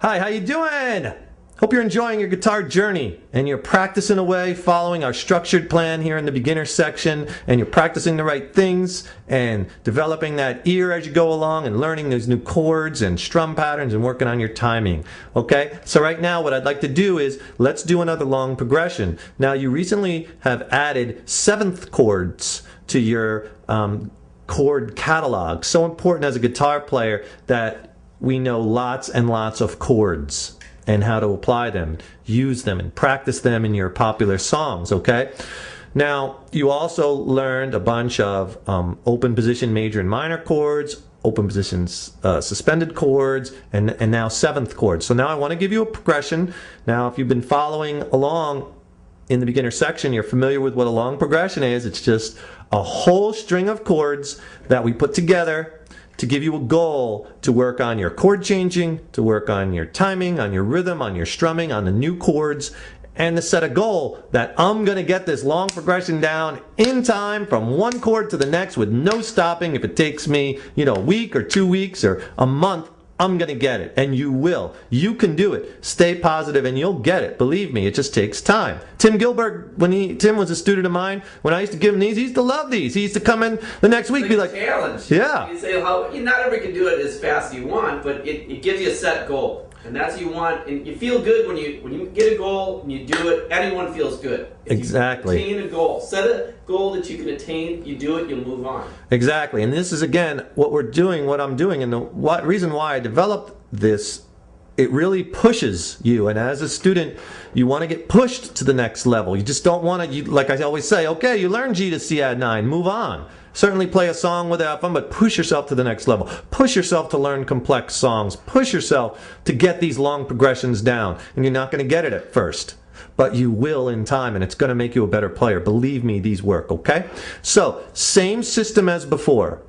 Hi, how you doing? Hope you're enjoying your guitar journey and you're practicing away, following our structured plan here in the beginner section, and you're practicing the right things and developing that ear as you go along and learning those new chords and strum patterns and working on your timing. Okay, so right now what I'd like to do is let's do another long progression. Now you recently have added seventh chords to your chord catalog. So important as a guitar player that we know lots and lots of chords and how to apply them, use them, and practice them in your popular songs, okay? Now, you also learned a bunch of open position major and minor chords, open position suspended chords, and now seventh chords. So now I want to give you a progression. Now, if you've been following along in the beginner section, you're familiar with what a long progression is. It's just a whole string of chords that we put together to give you a goal to work on your chord changing, to work on your timing, on your rhythm, on your strumming, on the new chords, and to set a goal that I'm going to get this long progression down in time from one chord to the next with no stopping. If it takes me, a week or 2 weeks or a month, I'm going to get it, and you will. You can do it. Stay positive and you'll get it. Believe me, it just takes time. Tim Gilbert, Tim was a student of mine, when I used to give him these, he used to love these. He used to come in the next week and be like, challenge. Yeah. You say, not everybody can do it as fast as you want, but it gives you a set goal. And that's what you want, and you feel good when you get a goal and you do it. Anyone feels good. If exactly. You attain a goal. Set a goal that you can attain. You do it. You'll move on. Exactly. And this is again what we're doing, what I'm doing, and the reason why I developed this. It really pushes you, and as a student, you want to get pushed to the next level. You just don't want to. Like I always say, okay, you learn G to C add 9, move on. Certainly play a song with that fun, but push yourself to the next level. Push yourself to learn complex songs. Push yourself to get these long progressions down. And you're not going to get it at first, but you will in time, and it's going to make you a better player. Believe me, these work, okay? So, same system as before.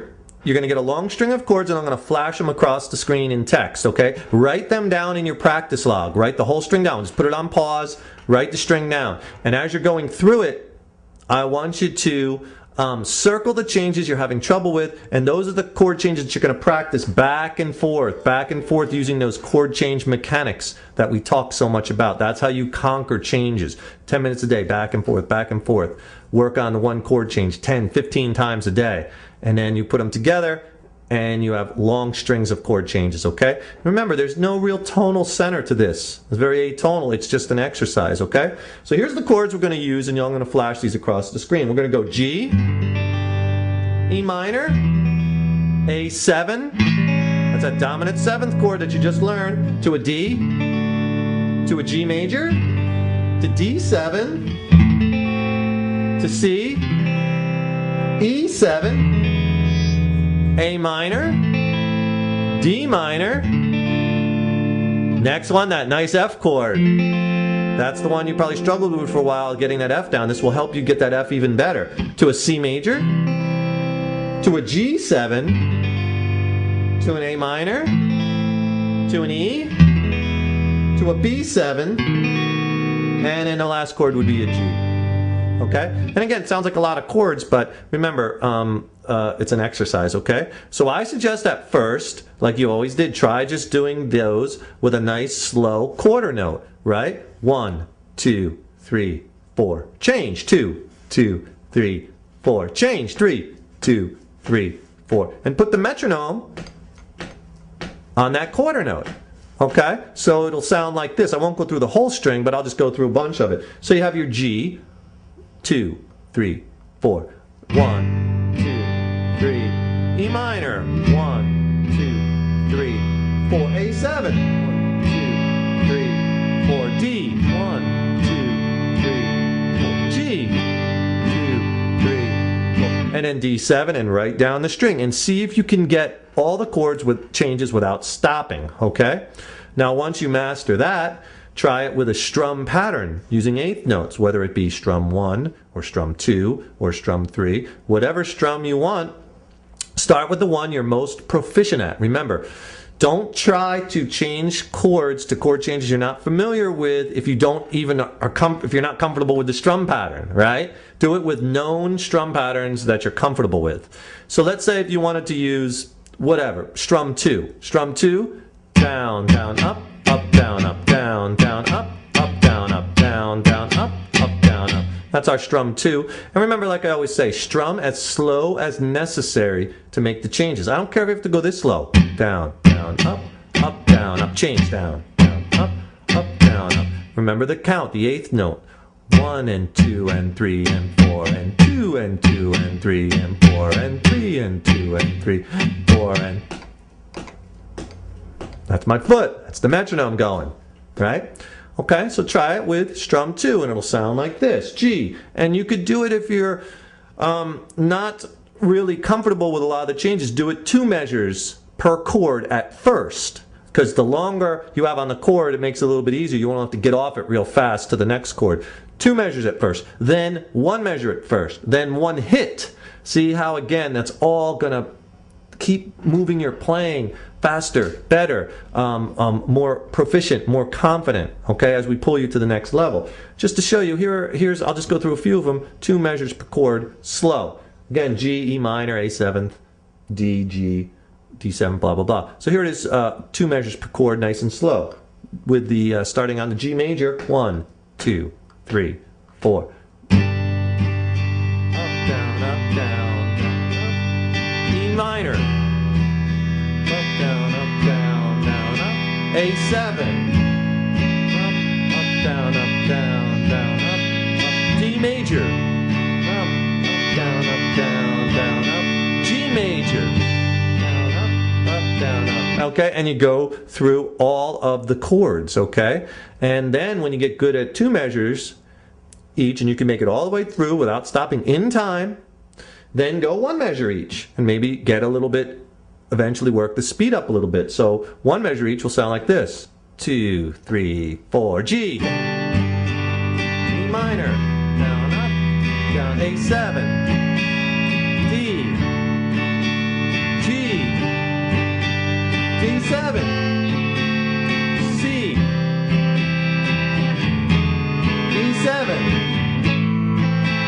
You're going to get a long string of chords, and I'm going to flash them across the screen in text, okay? Write them down in your practice log. Write the whole string down. Just put it on pause. Write the string down. And as you're going through it, I want you to circle the changes you're having trouble with, and those are the chord changes that you're going to practice back and forth using those chord change mechanics that we talk so much about. That's how you conquer changes. 10 minutes a day, back and forth. Work on the one chord change 10, 15 times a day. And then you put them together and you have long strings of chord changes, okay? Remember, there's no real tonal center to this. It's very atonal. It's just an exercise, okay? So here's the chords we're going to use, and I'm going to flash these across the screen. We're going to go G, E minor, A7. That's that dominant seventh chord that you just learned, to a D, to a G major, to D7, to C, E7, A minor, D minor. Next one, that nice F chord. That's the one you probably struggled with for a while, getting that F down. This will help you get that F even better. To a C major, to a G7, to an A minor, to an E, to a B7, and then the last chord would be a G. Okay? And again, it sounds like a lot of chords, but remember, it's an exercise, okay? So I suggest that first, like you always did, try just doing those with a nice slow quarter note, right? 1, 2, 3, 4. Change. 2, 2, 3, 4. Change. 3, 2, 3, 4. And put the metronome on that quarter note. Okay? So it'll sound like this. I won't go through the whole string, but I'll just go through a bunch of it. So you have your G, 2, 3, 4. 1, 2, 3. E minor. 1, 2, 3, 4. A7. 1, 2, 3, 4. D. 1, 2, 3, 4. G. 2, 3, 4. And then D7, and write down the string and see if you can get all the chords with changes without stopping, okay? Now once you master that, try it with a strum pattern using eighth notes, whether it be strum 1 or strum 2 or strum 3, whatever strum you want. Start with the one you're most proficient at. Remember, don't try to change chords to chord changes you're not familiar with if you don't even if you're not comfortable with the strum pattern, right? Do it with known strum patterns that you're comfortable with. So let's say if you wanted to use whatever, strum 2. Strum 2, down, down, up, up, down, down, up, down, down, up, down, up. That's our strum 2. And remember, like I always say, strum as slow as necessary to make the changes. I don't care if you have to go this slow. Down, down, up, down, up. Change down, down, up, down, up. Remember the count, the 8th note. 1 and 2 and 3 and 4 and 2 and 2 and 3 and 4 and 3 and 2 and 3, 4 and... That's my foot. That's the metronome going, right? Okay, so try it with strum 2 and it'll sound like this, G. And you could do it if you're not really comfortable with a lot of the changes. Do it 2 measures per chord at first, because the longer you have on the chord, it makes it a little bit easier. You won't have to get off it real fast to the next chord. 2 measures at first, then 1 measure at first, then 1 hit. See how, again, that's all going to keep moving your playing faster, better, more proficient, more confident, okay, as we pull you to the next level. Just to show you, here's I'll just go through a few of them. 2 measures per chord, slow. Again, G, E minor, A7, D, G, D7, blah, blah, blah. So here it is, 2 measures per chord, nice and slow. With the, starting on the G major, 1, 2, 3, 4. Up, down, up, down, down, up. E minor. Up, down, up. A7. Up, down, up. D major. Up, down, up. G major. Down, up. Okay, and you go through all of the chords, okay? And then when you get good at 2 measures each, and you can make it all the way through without stopping in time, then go 1 measure each, and maybe get a little bit, eventually work the speed up a little bit. So 1 measure each will sound like this. 2, 3, 4, G. E minor. Down, up. Down, A7. D. G. D7, C, D7,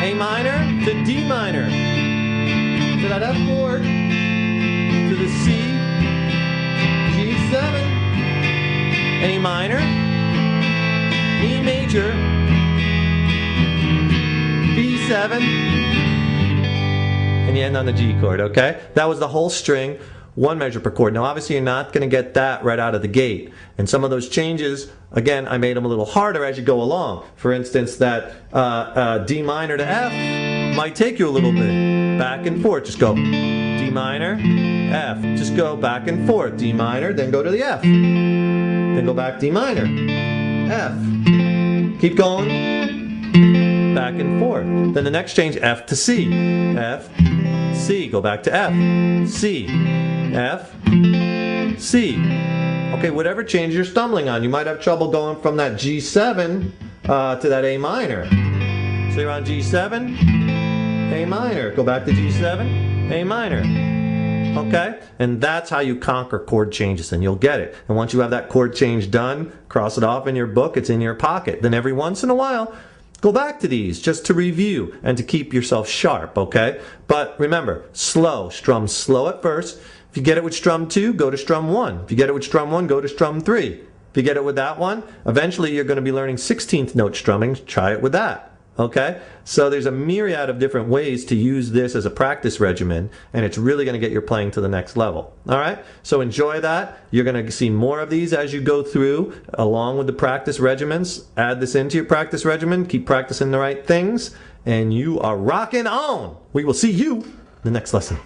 A minor to D minor, to that F chord, to the C, G7, A minor, E major, B7, and you end on the G chord, okay? That was the whole string. 1 measure per chord. Now obviously you're not going to get that right out of the gate. And some of those changes, again, I made them a little harder as you go along. For instance, that D minor to F might take you a little bit. Back and forth. Just go D minor, F. Just go back and forth. D minor, then go to the F. Then go back D minor, F. Keep going. Back and forth. Then the next change, F to C. F, C. Go back to F. C. F, C. Okay, whatever change you're stumbling on. You might have trouble going from that G7 to that A minor. So you're on G7, A minor. Go back to G7, A minor. Okay? And that's how you conquer chord changes, and you'll get it. And once you have that chord change done, cross it off in your book, it's in your pocket. Then every once in a while, go back to these just to review and to keep yourself sharp, okay? But remember, slow. Strum slow at first. If you get it with strum 2, go to strum 1. If you get it with strum 1, go to strum 3. If you get it with that one, eventually you're going to be learning 16th note strumming. Try it with that, okay? So there's a myriad of different ways to use this as a practice regimen, and it's really going to get your playing to the next level, all right? So enjoy that. You're going to see more of these as you go through, along with the practice regimens. Add this into your practice regimen. Keep practicing the right things, and you are rocking on. We will see you in the next lesson.